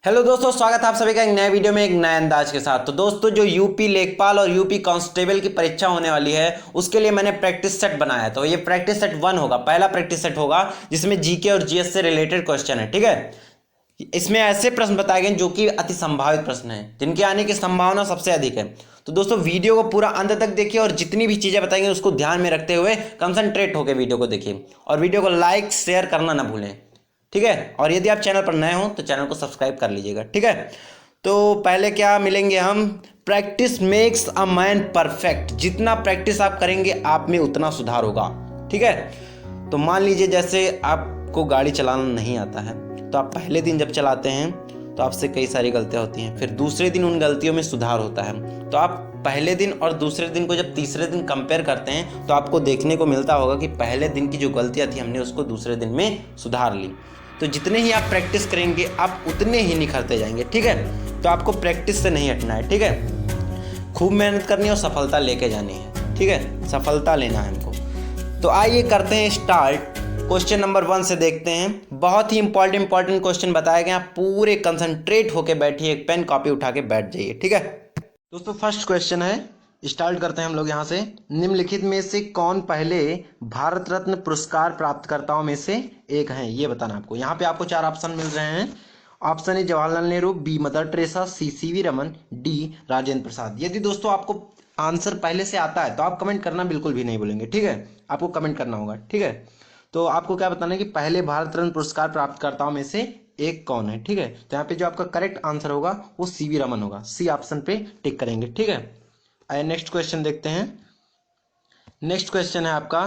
Hello दोस्तों, स्वागत है आप सभी का एक नए वीडियो में एक नए अंदाज के साथ। तो दोस्तों, जो यूपी लेखपाल और यूपी कांस्टेबल की परीक्षा होने वाली है उसके लिए मैंने प्रैक्टिस सेट बनाया है। तो ये प्रैक्टिस सेट 1 होगा, पहला प्रैक्टिस सेट होगा जिसमें जीके और जीएस से रिलेटेड क्वेश्चन है। ठीक है, इसमें ऐसे प्रश्न बताए गए जो कि अति संभावित प्रश्न हैं, जिनके आने की संभावना सबसे अधिक है। तो दोस्तों, वीडियो को पूरा अंत तक देखिए और जितनी भी चीज़ें बताएंगे उसको ध्यान में रखते हुए कंसंट्रेट होकर वीडियो को देखिए और वीडियो को लाइक शेयर करना ना भूलें। ठीक है, और यदि आप चैनल पर नए हो तो चैनल को सब्सक्राइब कर लीजिएगा। ठीक है, तो पहले क्या मिलेंगे हम, practice makes a man perfect. जितना प्रैक्टिस आप करेंगे आप में उतना सुधार होगा। ठीक है, तो मान लीजिए जैसे आपको गाड़ी चलाना नहीं आता है तो आप पहले दिन जब चलाते हैं तो आपसे कई सारी गलतियां होती हैं, फिर दूसरे दिन उन गलतियों में सुधार होता है। तो आप पहले दिन और दूसरे दिन को जब तीसरे दिन कंपेयर करते हैं तो आपको देखने को मिलता होगा कि पहले दिन की जो गलतियां थी हमने उसको दूसरे दिन में सुधार ली। तो जितने ही आप प्रैक्टिस करेंगे आप उतने ही निखरते जाएंगे। ठीक है, तो आपको प्रैक्टिस से नहीं हटना है। ठीक है, खूब मेहनत करनी है और सफलता लेके जानी है। ठीक है, सफलता लेना है हमको। तो आइए करते हैं स्टार्ट। क्वेश्चन नंबर 1 से देखते हैं। बहुत ही इंपॉर्टेंट क्वेश्चन बताए गए, आप पूरे कंसंट्रेट होके बैठिए, एक पेन कॉपी उठा के बैठ जाइए। ठीक है दोस्तों, फर्स्ट क्वेश्चन है, स्टार्ट करते हैं हम लोग यहाँ से। निम्नलिखित में से कौन पहले भारत रत्न पुरस्कार प्राप्तकर्ताओं में से एक हैं, ये बताना आपको। यहाँ पे आपको 4 ऑप्शन मिल रहे हैं। Option A Jawaharlal Nehru, B mother Teresa, C CV Raman, D Rajendra Prasad. यदि दोस्तों आपको आंसर पहले से आता है तो आप कमेंट करना बिल्कुल भी नहीं भूलेंगे। ठीक है, आपको कमेंट करना होगा। ठीक है, तो आपको क्या बताना है कि पहले भारत रत्न पुरस्कार प्राप्तकर्ताओं में से एक कौन है। ठीक है, तो यहाँ पे जो आपका करेक्ट आंसर होगा वो सीवी रमन होगा। सी ऑप्शन पे टिक करेंगे। ठीक है, आइए नेक्स्ट क्वेश्चन देखते हैं। नेक्स्ट क्वेश्चन है आपका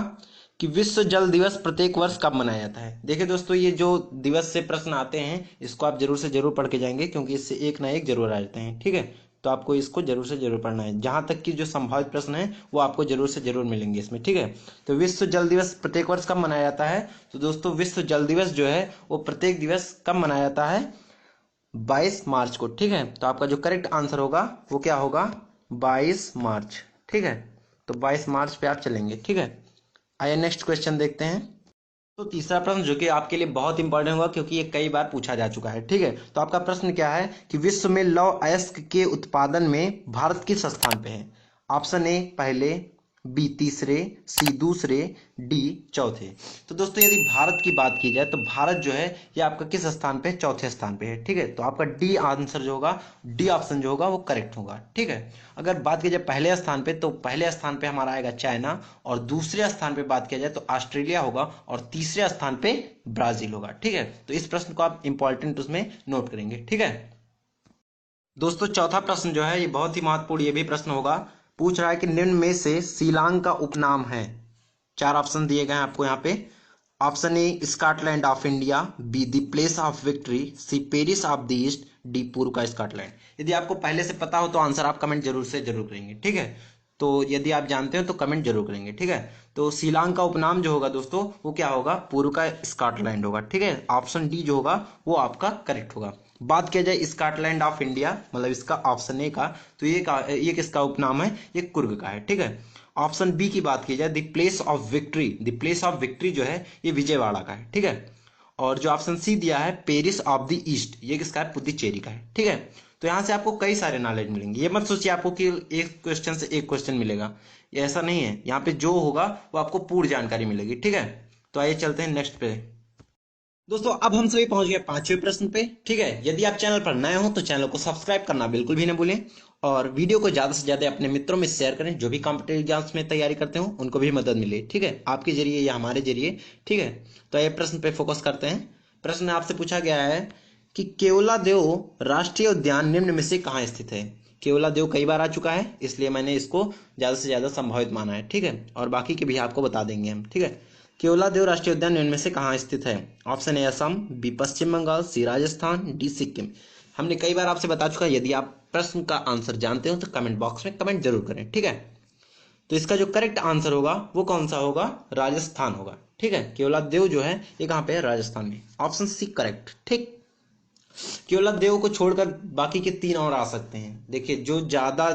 कि विश्व जल दिवस प्रत्येक वर्ष कब मनाया जाता है। देखिए दोस्तों, ये जो दिवस से प्रश्न आते हैं इसको आप जरूर से जरूर पढ़ के जाएंगे, क्योंकि इससे एक ना एक जरूर आ जाते हैं। ठीक है, तो आपको इसको जरूर से जरूर पढ़ना है। जहां तक कि जो संभावित प्रश्न है वो आपको जरूर से जरूर मिलेंगे इसमें। ठीक है, तो विश्व जल दिवस प्रत्येक वर्ष कब मनाया जाता है। तो दोस्तों, विश्व जल दिवस जो है वो प्रत्येक दिवस कब मनाया जाता है, 22 मार्च को। ठीक है, तो आपका जो करेक्ट आंसर होगा वो क्या होगा, 22 मार्च। ठीक है, तो 22 मार्च पे आप चलेंगे। ठीक है, आइए नेक्स्ट क्वेश्चन देखते हैं। तो तीसरा प्रश्न जो कि आपके लिए बहुत इंपॉर्टेंट होगा, क्योंकि ये कई बार पूछा जा चुका है। ठीक है, तो आपका प्रश्न क्या है कि विश्व में लौह अयस्क के उत्पादन में भारत किस स्थान पे है। ऑप्शन ए पहले, बी तीसरे, सी दूसरे, डी चौथे। तो दोस्तों, यदि भारत की बात की जाए तो भारत जो है ये आपका किस स्थान पे, चौथे स्थान पे है। ठीक है, तो आपका डी आंसर जो होगा, डी ऑप्शन जो होगा वो करेक्ट होगा। ठीक है, अगर बात की जाए पहले स्थान पे तो पहले स्थान पे हमारा आएगा चाइना, और दूसरे स्थान पे बात किया जाए तो ऑस्ट्रेलिया होगा, और तीसरे स्थान पे ब्राजील होगा। ठीक है, तो इस प्रश्न को आप इंपॉर्टेंट उसमें नोट करेंगे। ठीक है दोस्तों, चौथा प्रश्न जो है ये बहुत ही महत्वपूर्ण ये भी प्रश्न होगा। पूछ रहा है कि निम्न में से शिलांग का उपनाम है। 4 ऑप्शन दिए गए हैं आपको यहाँ पे। Option A Scotland of India, B the place of victory, C Paris of the East, D पूर्व का स्कॉटलैंड। यदि आपको पहले से पता हो तो आंसर आप कमेंट जरूर से जरूर करेंगे। ठीक है, तो यदि आप जानते हो तो कमेंट जरूर करेंगे। ठीक है, तो शिलांग का उपनाम जो होगा दोस्तों वो क्या होगा, पूर्व का स्कॉटलैंड होगा। ठीक है, ऑप्शन डी जो होगा वो आपका करेक्ट होगा। बात किया जाए स्कॉटलैंड ऑफ इंडिया, मतलब इसका ऑप्शन ए का, तो ये किसका उपनाम है, ये कुर्ग का है। ठीक है, ऑप्शन बी की बात की जाए the place of victory, the place of victory जो है ये विजयवाड़ा का है। ठीक है, और जो ऑप्शन सी दिया है पेरिस ऑफ द ईस्ट, ये किसका है, पुदुचेरी का है। ठीक है, तो यहां से आपको कई सारे नॉलेज मिलेंगे। ये मत सोचिए आपको कि एक क्वेश्चन से एक क्वेश्चन मिलेगा, ये ऐसा नहीं है। यहाँ पे जो होगा वो आपको पूरी जानकारी मिलेगी। ठीक है, तो आइए चलते हैं नेक्स्ट पे। दोस्तों, अब हम सभी पहुंच गए 5वें प्रश्न पे। ठीक है, यदि आप चैनल पर नए हो तो चैनल को सब्सक्राइब करना बिल्कुल भी ना भूलें, और वीडियो को ज्यादा से ज्यादा अपने मित्रों में शेयर करें जो भी कॉम्पिटेटिव एग्जाम्स में तैयारी करते हो, उनको भी मदद मिले। ठीक है, आपके जरिए या हमारे जरिए। ठीक है, तो ये प्रश्न पे फोकस करते हैं। प्रश्न में आपसे पूछा गया है कि केवलादेव राष्ट्रीय उद्यान निम्न में से कहाँ स्थित है। केवलादेव कई बार आ चुका है, इसलिए मैंने इसको ज्यादा से ज्यादा संभावित माना है। ठीक है, और बाकी के भी आपको बता देंगे हम। ठीक है, केवलादेव राष्ट्रीय उद्यान निम्न में से कहाँ स्थित है। Option A Assam, B Paschim Bangal, C Rajasthan, D Sikkim. हमने कई बार आपसे बता चुका है, यदि आप प्रश्न का आंसर जानते हो तो कमेंट बॉक्स में कमेंट जरूर करें। ठीक है, तो इसका जो करेक्ट आंसर होगा वो कौन सा होगा, राजस्थान होगा। ठीक है, केवलादेव जो है ये कहाँ पे है, राजस्थान में। Option C correct. ठीक, केवलादेव को छोड़कर बाकी के 3 और आ सकते हैं। देखिए, जो ज्यादा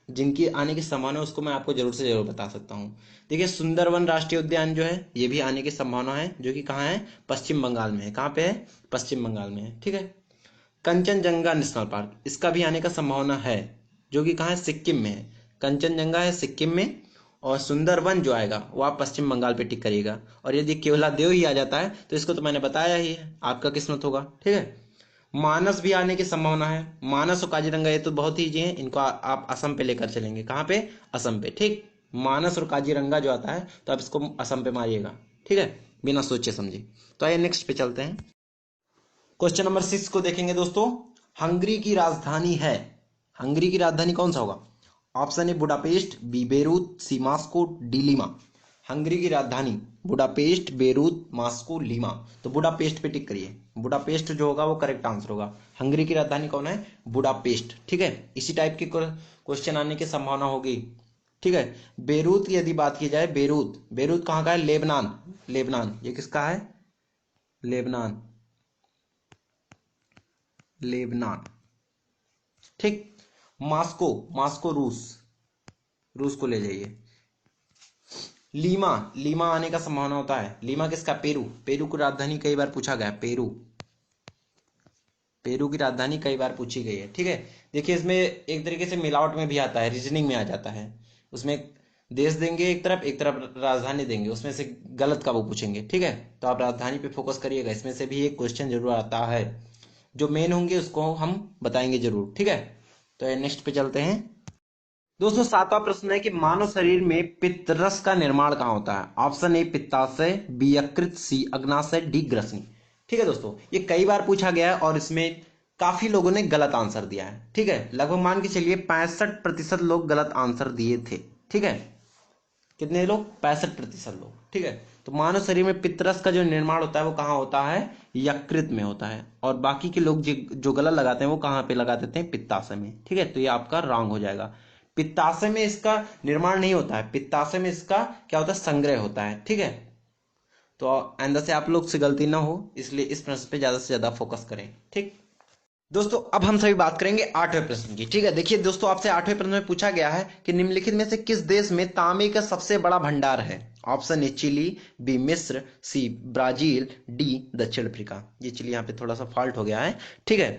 जिनकी आने की संभावना है उसको मैं आपको जरूर से जरूर बता सकता हूँ। देखिए, सुंदरवन राष्ट्रीय उद्यान जो है ये भी आने की संभावना है, जो कि कहाँ है, पश्चिम बंगाल में है। कहाँ पे है, पश्चिम बंगाल में है। ठीक है, कंचनजंगा नेशनल पार्क, इसका भी आने का संभावना है, जो कि कहाँ है, सिक्किम में है। कंचनजंगा है सिक्किम में, और सुंदरवन जो आएगा वो आप पश्चिम बंगाल पे टिक करिएगा। और यदि केवलादेव ही आ जाता है तो इसको तो मैंने बताया ही है, आपका किस्मत होगा। ठीक है, मानस भी आने की संभावना है। मानस और काजीरंगा ये तो बहुत ही इजी है, इनको आप असम पे लेकर चलेंगे। कहाँ पे, असम पे। ठीक, मानस और काजीरंगा जो आता है तो आप इसको असम पे मारिएगा। ठीक है, बिना सोचे समझे। तो आइए नेक्स्ट पे चलते हैं। क्वेश्चन नंबर 6 को देखेंगे दोस्तों। हंगरी की राजधानी है, हंगरी की राजधानी कौन सा होगा? Option A Budapest, B Beirut, C Moscow, D Lima. Hungary की राजधानी बुडापेस्ट, बेरूत, मास्को, लीमा। तो बुडापेस्ट पे टिक करिए, बुडापेस्ट जो होगा वो करेक्ट आंसर होगा। हंगरी की राजधानी कौन है? बुडापेस्ट। ठीक है, इसी टाइप की क्वेश्चन आने की संभावना होगी। ठीक है, बेरूत की यदि बात की जाए, बेरूत, बेरूत कहाँ का है? Lebanon, Lebanon. ये किसका है? Lebanon, Lebanon. ठीक, मास्को, मास्को रूस, रूस को ले जाइए। लीमा, लीमा आने का संभावना होता है। लीमा किसका? पेरू, पेरू की राजधानी कई बार पूछा गया, पेरू, पेरू की राजधानी कई बार पूछी गई है। ठीक है, देखिए इसमें एक तरीके से मिलावट में भी आता है, रीजनिंग में आ जाता है। उसमें देश देंगे एक तरफ राजधानी देंगे, उसमें से गलत का वो पूछेंगे। ठीक है, तो आप राजधानी पे फोकस करिएगा, इसमें से भी एक क्वेश्चन जरूर आता है। जो मेन होंगे उसको हम बताएंगे जरूर। ठीक है, तो नेक्स्ट पे चलते हैं दोस्तों। 7वां प्रश्न है कि मानव शरीर में पित्तरस का निर्माण कहाँ होता है? ऑप्शन ए पित्ताशय, बी यकृत, सी अग्नाशय, डी ग्रसनी। ठीक है दोस्तों, ये कई बार पूछा गया है और इसमें काफी लोगों ने गलत आंसर दिया है। ठीक है, लगभग मान के चलिए 65% लोग गलत आंसर दिए थे। ठीक है, कितने लोग? 65% लोग। ठीक है, तो मानव शरीर में पित्तरस का जो निर्माण होता है वो कहाँ होता है? यकृत में होता है। और बाकी के लोग जो गलत लगाते हैं वो कहाँ पे लगा देते हैं? पित्ताशय में। ठीक है, तो ये आपका रॉन्ग हो जाएगा। पित्ताशय में इसका निर्माण नहीं होता है, पित्ताशय में इसका क्या होता है? संग्रह होता है। ठीक है, तो आइंदा से आप लोग से गलती ना हो, इसलिए इस प्रश्न पे ज्यादा से ज्यादा फोकस करें। ठीक दोस्तों, अब हम सभी बात करेंगे 8वें प्रश्न की। ठीक है, देखिए दोस्तों, आपसे 8वें प्रश्न में पूछा गया है कि निम्नलिखित में से किस देश में तांबे का सबसे बड़ा भंडार है? ऑप्शन ए चिली, बी मिस्र, सी ब्राजील, डी दक्षिण अफ्रीका। ये चिली यहाँ पे थोड़ा सा फॉल्ट हो गया है। ठीक है,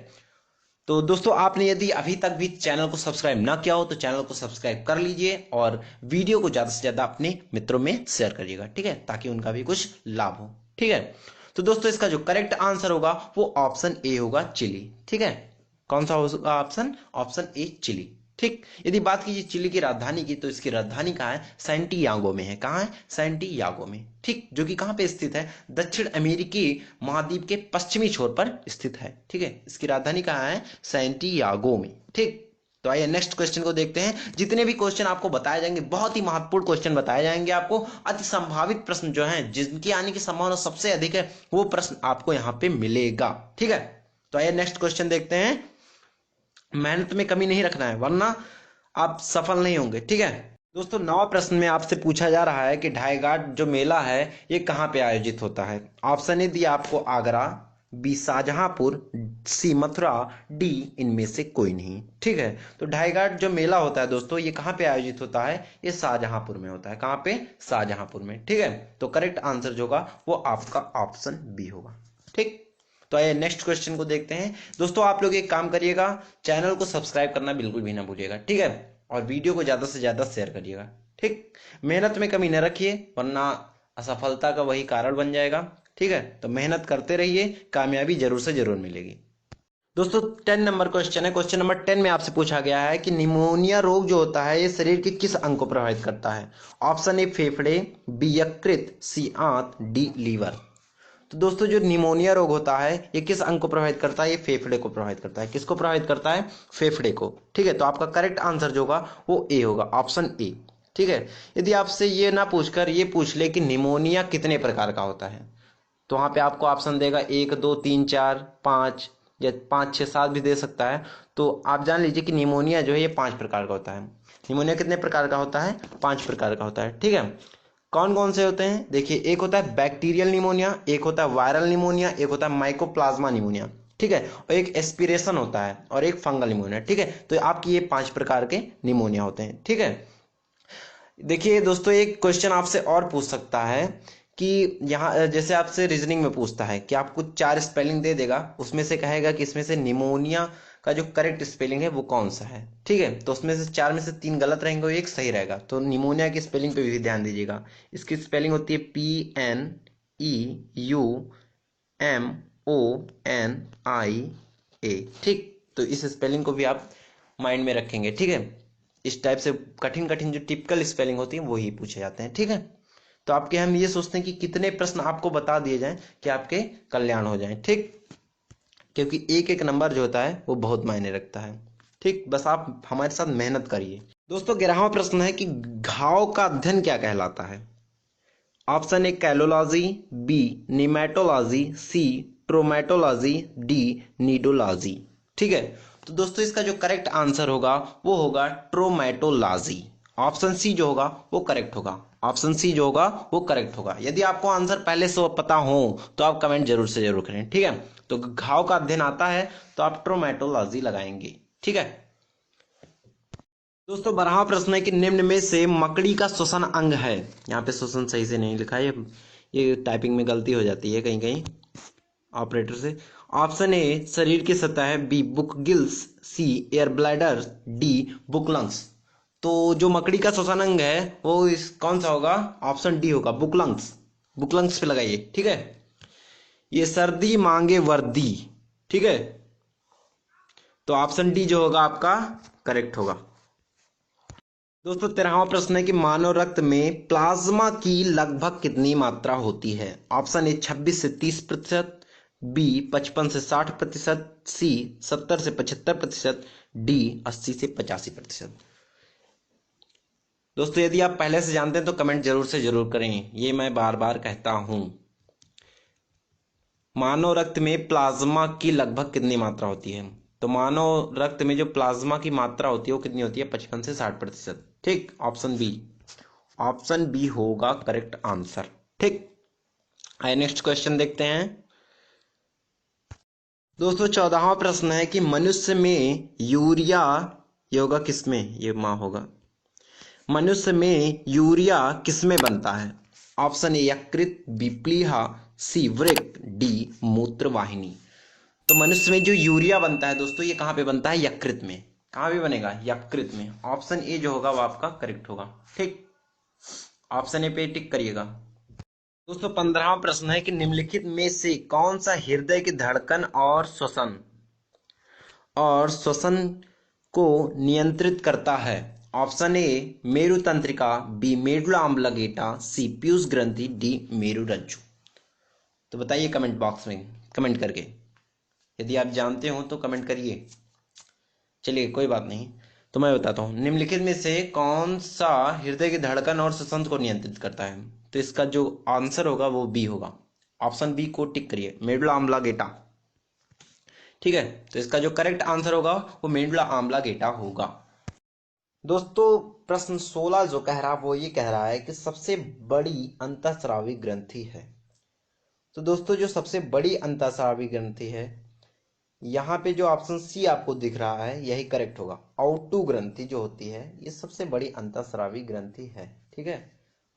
तो दोस्तों आपने यदि अभी तक भी चैनल को सब्सक्राइब ना किया हो तो चैनल को सब्सक्राइब कर लीजिए और वीडियो को ज्यादा से ज्यादा अपने मित्रों में शेयर करिएगा। ठीक है, ताकि उनका भी कुछ लाभ हो। ठीक है, तो दोस्तों इसका जो करेक्ट आंसर होगा वो ऑप्शन ए होगा, चिली। ठीक है, कौन सा होगा ऑप्शन? Option A, chilli. ठीक, यदि बात कीजिए चिली की राजधानी की, तो इसकी राजधानी कहाँ है? सैंटियागो में है। कहाँ है? सैंटियागो में। ठीक, जो कि कहाँ पे स्थित है? दक्षिण अमेरिकी महाद्वीप के पश्चिमी छोर पर स्थित है। ठीक है, इसकी राजधानी कहाँ है? सैंटियागो में। ठीक, तो आइए नेक्स्ट क्वेश्चन को देखते हैं। जितने भी क्वेश्चन आपको बताए जाएंगे बहुत ही महत्वपूर्ण क्वेश्चन बताए जाएंगे आपको। अति संभावित प्रश्न जो हैं, जिनकी आने की संभावना सबसे अधिक है, वो प्रश्न आपको यहाँ पे मिलेगा। ठीक है, तो आइए नेक्स्ट क्वेश्चन देखते हैं। मेहनत में कमी नहीं रखना है, वरना आप सफल नहीं होंगे। ठीक है दोस्तों, 9वां प्रश्न में आपसे पूछा जा रहा है कि ढाईघाट जो मेला है ये कहाँ पे आयोजित होता है? ऑप्शन ए दिया आपको आगरा, बी शाहजहांपुर, सी मथुरा, डी इनमें से कोई नहीं। ठीक है, तो ढाईघाट जो मेला होता है दोस्तों, ये कहाँ पे आयोजित होता है? ये शाहजहांपुर में होता है। कहाँ पे? शाहजहांपुर में। ठीक है, तो करेक्ट आंसर जो होगा वो आपका ऑप्शन बी होगा। ठीक, तो आइए नेक्स्ट क्वेश्चन को देखते हैं। दोस्तों आप लोग एक काम करिएगा, चैनल को सब्सक्राइब करना बिल्कुल भी ना भूलिएगा। ठीक है, और वीडियो को ज्यादा से ज्यादा शेयर करिएगा। ठीक, मेहनत में कमी न रखिए, वरना असफलता का वही कारण बन जाएगा। ठीक है, तो मेहनत करते रहिए, कामयाबी जरूर से जरूर मिलेगी। दोस्तों 10 नंबर क्वेश्चन है। क्वेश्चन नंबर 10 में आपसे पूछा गया है कि निमोनिया रोग जो होता है ये शरीर के किस अंग को प्रभावित करता है? ऑप्शन ए फेफड़े, बी यकृत, सी आंत, डी लीवर। तो दोस्तों जो निमोनिया रोग होता है ये किस अंग को प्रभावित करता है? ये फेफड़े को प्रभावित करता है। किसको प्रभावित करता है? फेफड़े को। ठीक है, तो आपका करेक्ट आंसर जो होगा वो ए होगा, ऑप्शन ए। ठीक है, यदि आपसे ये ना पूछकर ये पूछ ले कि निमोनिया कितने प्रकार का होता है, तो वहां पे आपको ऑप्शन देगा 1, 2, 3, 4, 5 या 5, 6, 7 भी दे सकता है। तो आप जान लीजिए कि निमोनिया जो है ये 5 प्रकार का होता है। निमोनिया कितने प्रकार का होता है? 5 प्रकार का होता है। ठीक है, कौन कौन से होते हैं? देखिए, एक होता है बैक्टीरियल निमोनिया, एक होता है वायरल निमोनिया, एक होता है माइकोप्लाज्मा निमोनिया। ठीक है, और एक एस्पिरेशन होता है और एक फंगल निमोनिया। ठीक है, तो आपकी ये 5 प्रकार के निमोनिया होते हैं। ठीक है, देखिए दोस्तों एक क्वेश्चन आपसे और पूछ सकता है कि यहाँ जैसे आपसे रीजनिंग में पूछता है कि आपको 4 स्पेलिंग दे देगा, उसमें से कहेगा कि इसमें से निमोनिया का जो करेक्ट स्पेलिंग है वो कौन सा है। ठीक है, तो उसमें से 4 में से 3 गलत रहेंगे और एक सही रहेगा। तो निमोनिया की स्पेलिंग पे भी ध्यान दीजिएगा। इसकी स्पेलिंग होती है PNEUMONIA। ठीक, तो इस स्पेलिंग को भी आप माइंड में रखेंगे। ठीक है, इस टाइप से कठिन कठिन जो टिपिकल स्पेलिंग होती है वही पूछे जाते हैं। ठीक है, तो आपके हम ये सोचते हैं कि कितने प्रश्न आपको बता दिए जाएं कि आपके कल्याण हो जाएं। ठीक, क्योंकि एक एक नंबर जो होता है वो बहुत मायने रखता है। ठीक, बस आप हमारे साथ मेहनत करिए। दोस्तों 11वां प्रश्न है कि घाव का अध्ययन क्या कहलाता है। Option A caliology, B nematology, C traumatology, D nidology. ठीक है, तो दोस्तों इसका जो करेक्ट आंसर होगा वो होगा ट्रोमेटोलॉजी। ऑप्शन सी जो होगा वो करेक्ट होगा। ऑप्शन सी जो होगा वो करेक्ट होगा। यदि आपको आंसर पहले से पता हो तो आप कमेंट जरूर से जरूर करें। ठीक है, तो घाव का अध्ययन आता है तो आप ट्रोमेटोलॉजी लगाएंगे। ठीक है दोस्तों 12वां प्रश्न है कि निम्न में से मकड़ी का श्वसन अंग है। यहाँ पे श्वसन सही से नहीं लिखा है, ये टाइपिंग में गलती हो जाती है कहीं कहीं ऑपरेटर से। ऑप्शन ए शरीर की सतह, B book gills, C air bladder, D book lungs. तो जो मकड़ी का श्वसन अंग है वो इस कौन सा होगा। ऑप्शन डी होगा बुक लंग्स। बुक लंग्स पे लगाइए। ठीक है, ये सर्दी मांगे वर्दी। ठीक है, तो ऑप्शन डी जो होगा आपका करेक्ट होगा। दोस्तों 13वां प्रश्न है कि मानव रक्त में प्लाज्मा की लगभग कितनी मात्रा होती है। ऑप्शन ए 26 से 30%, बी 55 से 60%, सी 70 से 75%, डी 80 से 85%। दोस्तों यदि आप पहले से जानते हैं तो कमेंट जरूर से जरूर करें। ये मैं बार बार कहता हूं, मानव रक्त में प्लाज्मा की लगभग कितनी मात्रा होती है। तो मानव रक्त में जो प्लाज्मा की मात्रा होती है वो कितनी होती है, 55 से 60%। ठीक, ऑप्शन बी। ऑप्शन बी होगा करेक्ट आंसर। ठीक, आइए नेक्स्ट क्वेश्चन देखते हैं। दोस्तों 14वां प्रश्न है कि मनुष्य में यूरिया, ये होगा किसमें, ये मां होगा। मनुष्य में यूरिया किसमें बनता है। ऑप्शन ए यकृत, बी प्लीहा, सी वृक्क, डी मूत्रवाहिनी। तो मनुष्य में जो यूरिया बनता है दोस्तों ये कहाँ पे बनता है, यकृत में। कहाँ पे बनेगा, यकृत में। ऑप्शन ए जो होगा वो आपका करेक्ट होगा। ठीक, ऑप्शन ए पे टिक करिएगा। दोस्तों 15वां प्रश्न है कि निम्नलिखित में से कौन सा हृदय की धड़कन और श्वसन को नियंत्रित करता है। ऑप्शन ए मेरु तंत्रिका, बी मेडुला ऑब्लिंगेटा, सी पीयूष ग्रंथि, डी मेरु रज्जु। तो बताइए कमेंट बॉक्स में कमेंट करके, यदि आप जानते हो तो कमेंट करिए। चलिए कोई बात नहीं, तो मैं बताता हूँ निम्नलिखित में से कौन सा हृदय की धड़कन और श्वसन को नियंत्रित करता है। तो इसका जो आंसर होगा वो बी होगा। ऑप्शन बी को टिक करिए, मेडुला ऑब्लिंगेटा। ठीक है, तो इसका जो करेक्ट आंसर होगा वो मेडुला ऑब्लिंगेटा होगा। दोस्तों प्रश्न 16 जो कह रहा वो ये कह रहा है कि सबसे बड़ी अंतःस्रावी ग्रंथि है। तो दोस्तों जो सबसे बड़ी अंतःस्रावी ग्रंथि है, यहाँ पे जो ऑप्शन सी आपको दिख रहा है यही करेक्ट होगा। आउटू ग्रंथि जो होती है ये सबसे बड़ी अंतःस्रावी ग्रंथि है। ठीक है,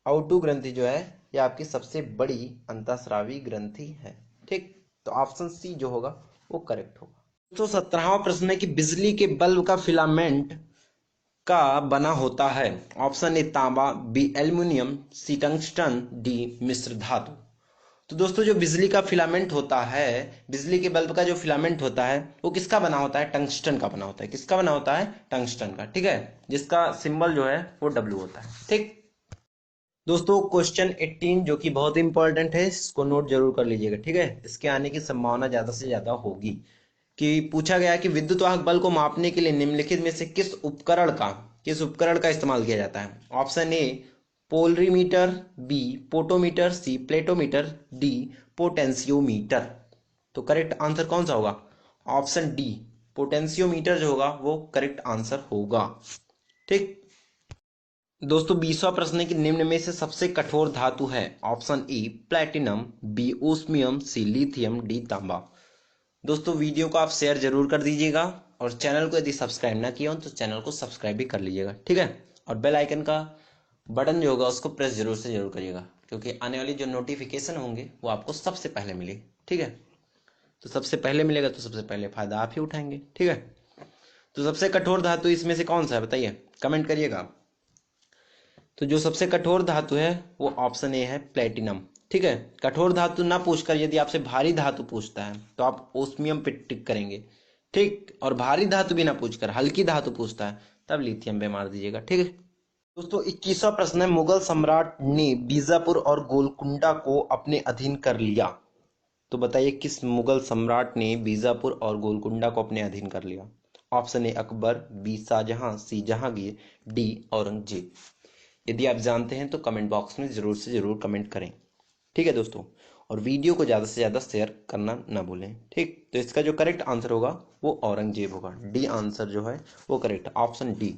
आउटू ग्रंथि जो है ये आपकी सबसे बड़ी अंतःस्रावी ग्रंथि है। ठीक, तो ऑप्शन सी जो होगा वो करेक्ट होगा। तो 17वां प्रश्न है कि बिजली के बल्ब का फिलामेंट का बना होता है। ऑप्शन ए तांबा, बी एल्युमिनियम, सी टंगस्टन, डी मिश्र धातु। तो दोस्तों जो बिजली का फिलामेंट होता है, बिजली के बल्ब का जो फिलामेंट होता है वो किसका बना होता है, टंगस्टन का बना होता है। किसका बना होता है, टंगस्टन का। ठीक है, जिसका सिंबल जो है वो डब्ल्यू होता है। ठीक दोस्तों क्वेश्चन 18 जो कि बहुत इंपॉर्टेंट है, इसको नोट जरूर कर लीजिएगा। ठीक है, इसके आने की संभावना ज्यादा से ज्यादा होगी। कि पूछा गया कि विद्युत वाहक बल को मापने के लिए निम्नलिखित में से किस उपकरण का इस्तेमाल किया जाता है। Option A polarimeter, B potometer, C platometer, D potentiometer. तो करेक्ट आंसर कौन सा होगा, ऑप्शन डी पोटेंशियोमीटर जो होगा वो करेक्ट आंसर होगा। ठीक दोस्तों 20वां प्रश्न है कि निम्न में से सबसे कठोर धातु है। Option A platinum, B osmium, C lithium, D तांबा। दोस्तों वीडियो को आप शेयर जरूर कर दीजिएगा और चैनल को यदि सब्सक्राइब ना किया हो तो चैनल को सब्सक्राइब भी कर लीजिएगा। ठीक है, और बेल आइकन का बटन जो होगा उसको प्रेस जरूर से जरूर करिएगा। क्योंकि आने वाली जो नोटिफिकेशन होंगे वो आपको सबसे पहले मिलेगी। ठीक है, तो सबसे पहले मिलेगा तो सबसे पहले फायदा आप ही उठाएंगे। ठीक है, तो सबसे कठोर धातु इसमें से कौन सा है बताइए, कमेंट करिएगा। तो जो सबसे कठोर धातु है वो ऑप्शन ए है प्लेटिनम। ठीक है, कठोर धातु ना पूछकर यदि आपसे भारी धातु पूछता है तो आप ओस्मियम पे टिक करेंगे। ठीक, और भारी धातु भी ना पूछकर हल्की धातु पूछता है तब लिथियम पे मार दीजिएगा। ठीक है दोस्तों, 21वां प्रश्न है, मुगल सम्राट ने बीजापुर और गोलकुंडा को अपने अधीन कर लिया। तो बताइए किस मुगल सम्राट ने बीजापुर और गोलकुंडा को अपने अधीन कर लिया। Option A Akbar, B Shahjahan, C Jahangir, D Aurangzeb. यदि आप जानते हैं तो कमेंट बॉक्स में जरूर से जरूर कमेंट करें। ठीक है दोस्तों, और वीडियो को ज़्यादा से ज़्यादा शेयर करना ना भूलें। ठीक, तो इसका जो करेक्ट आंसर होगा वो औरंगजेब होगा। डी आंसर जो है वो करेक्ट, ऑप्शन डी।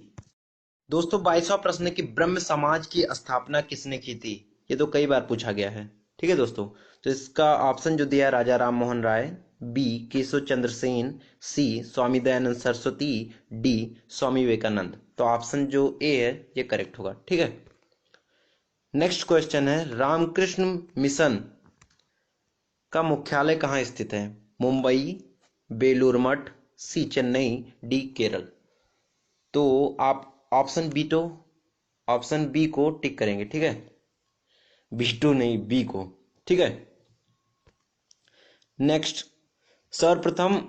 दोस्तों 22वां प्रश्न है कि ब्रह्म समाज की स्थापना किसने की थी। ये तो कई बार पूछा गया है। ठीक है दोस्तों, तो इसका ऑप्शन जो दिया है राजा राम मोहन राय, बी केशव चंद्र सेन, सी स्वामी दयानंद सरस्वती, डी स्वामी विवेकानंद। तो ऑप्शन जो ए है ये करेक्ट होगा। ठीक है, नेक्स्ट क्वेश्चन है, रामकृष्ण मिशन का मुख्यालय कहाँ स्थित है। मुंबई, बेलूर मठ, सी चेन्नई, डी केरल। तो आप ऑप्शन बी को टिक करेंगे। ठीक है, बिट्टू नहीं, बी को। ठीक है, नेक्स्ट, सर्वप्रथम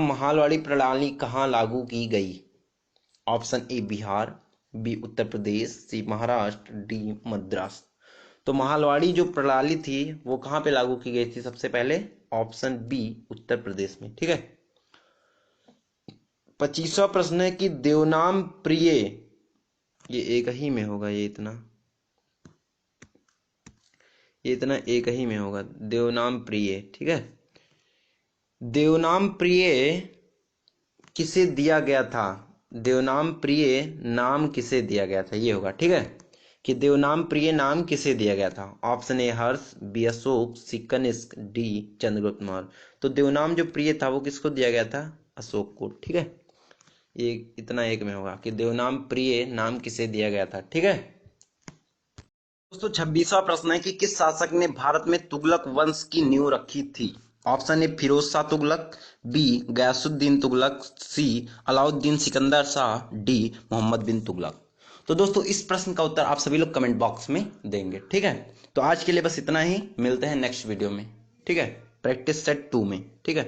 महालवाड़ी प्रणाली कहाँ लागू की गई। Option A Bihar, B Uttar Pradesh, C Maharashtra, D Madras. तो महालवाड़ी जो प्रणाली थी वो कहाँ पे लागू की गई थी सबसे पहले, ऑप्शन बी उत्तर प्रदेश में। ठीक है, 25वां प्रश्न है कि देवनाम प्रिय, ये एक ही में होगा, ये इतना एक ही में होगा, देवनाम प्रिय। ठीक है, देवनाम प्रिय किसे दिया गया था, देवनाम प्रिय नाम किसे दिया गया था, ये होगा। ठीक है, कि देवनाम प्रिय नाम किसे दिया गया था। Option A Harsh, B Ashok, C Kanishka, D Chandragupta Maurya. तो देवनाम जो प्रिय था वो किसको दिया गया था, अशोक को। ठीक है, ये इतना एक में होगा कि देवनाम प्रिय नाम किसे दिया गया था। ठीक है दोस्तों, 26वां प्रश्न है कि किस शासक ने भारत में तुगलक वंश की नींव रखी थी। Option A Firoz Shah Tughlaq, B Ghiyasuddin Tughlaq, C Alauddin Sikandar Shah, D Mohammad bin Tughlaq. तो दोस्तों इस प्रश्न का उत्तर आप सभी लोग कमेंट बॉक्स में देंगे। ठीक है, तो आज के लिए बस इतना ही, मिलते हैं नेक्स्ट वीडियो में। ठीक है, प्रैक्टिस सेट 2 में। ठीक है।